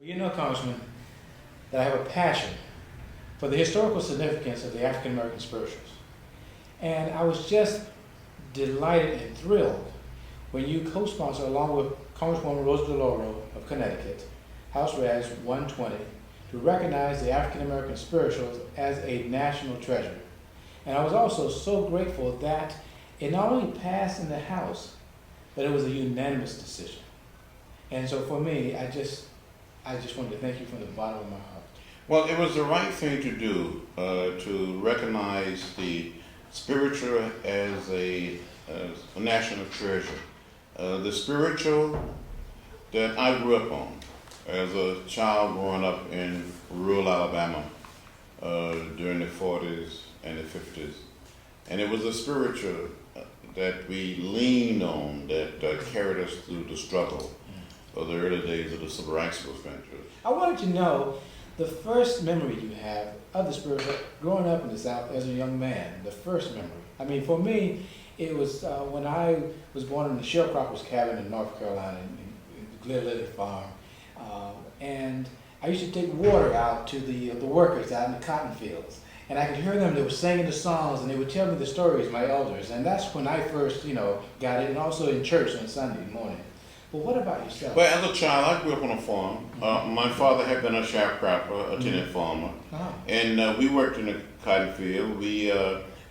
Well, you know, Congressman, that I have a passion for the historical significance of the African American spirituals. And I was just delighted and thrilled when you co-sponsored, along with Congresswoman Rosa DeLauro of Connecticut, House Res 120, to recognize the African American spirituals as a national treasure. And I was also so grateful that it not only passed in the House, but it was a unanimous decision. And so for me, I just wanted to thank you from the bottom of my heart. Well, it was the right thing to do, to recognize the spiritual as a national treasure. The spiritual that I grew up on as a child growing up in rural Alabama during the 40s and the 50s. And it was a spiritual that we leaned on that carried us through the struggle of the early days of the civil rights movement. I wanted to know the first memory you have of the spiritual growing up in the South as a young man, the first memory. I mean, for me, it was when I was born in the sharecropper's cabin in North Carolina, in the Glen Lily Farm. And I used to take water out to the workers out in the cotton fields. And I could hear them, they were singing the songs, and they would tell me the stories, my elders. And that's when I first, got it, and also in church on Sunday morning. But what about yourself? Well, as a child, I grew up on a farm. My father had been a sharecropper, a tenant farmer. And we worked in the cotton field. We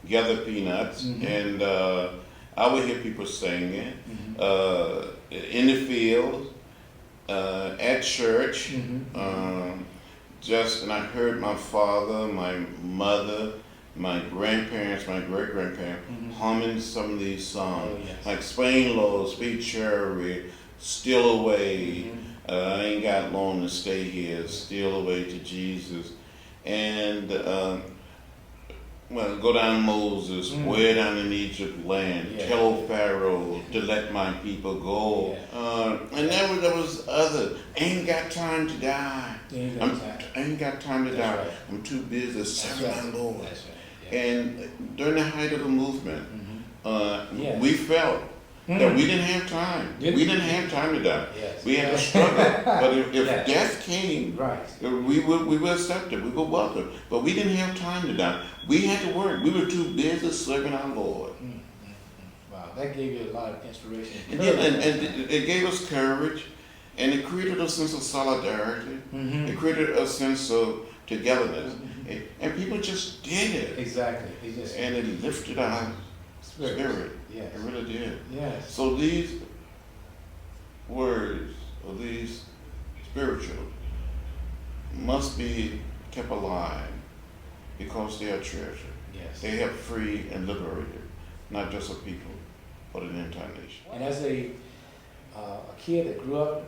gathered peanuts, and I would hear people singing in the field, at church. And I heard my father, my mother, my grandparents, my great-grandparents humming some of these songs, like Spain Low, Sweet Cherry, Steal Away, I Ain't Got Long to Stay Here, Steal Away to Jesus, and Go Down Moses, Way Down in Egypt Land, Tell Pharaoh to let my people go, and then there was other, Ain't Got Time to Die, I ain't got time to die, right. I'm too busy serving my Lord. That's right. And during the height of the movement, we felt that we didn't have time. We didn't have time to die. Yes. We had to struggle. But if death came, Right. we would accept it. We would welcome. But we didn't have time to die. We had to work. We were too busy serving our Lord. Wow, that gave you a lot of inspiration. And it gave us courage, and it created a sense of solidarity. It created a sense of togetherness. And people just did it. Exactly. And it lifted our spirit. Yes. It really did. Yes. So these words, or these spiritual, must be kept alive because they are treasure. Yes. They have freed and liberated not just a people, but an entire nation. And as a kid that grew up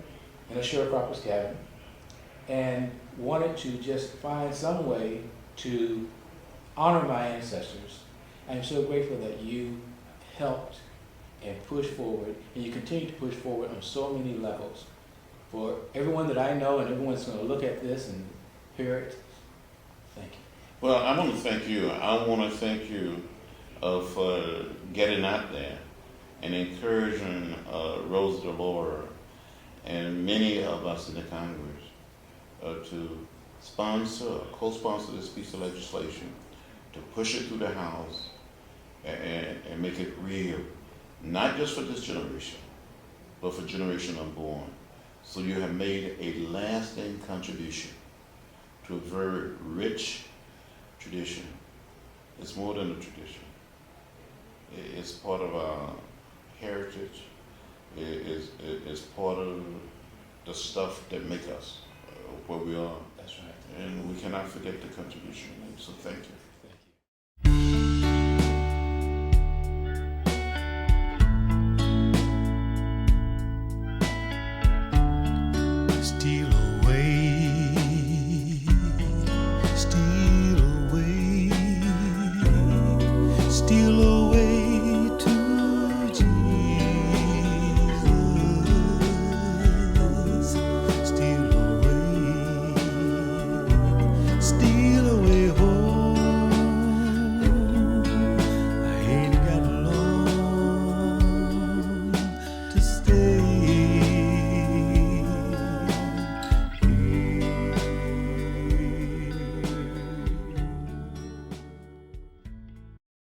in a sharecropper's cabin and wanted to just find some way to honor my ancestors, I'm so grateful that you helped and pushed forward, and you continue to push forward on so many levels. For everyone that I know and everyone that's going to look at this and hear it, thank you. Well, I want to thank you. I want to thank you for getting out there and encouraging Rosa DeLauro and many of us in the Congress to co-sponsor this piece of legislation, to push it through the House and make it real, not just for this generation, but for generation unborn. So you have made a lasting contribution to a very rich tradition. It's more than a tradition. It's part of our heritage. It's part of the stuff that make us where we are. That's right. And we cannot forget the contribution. So thank you.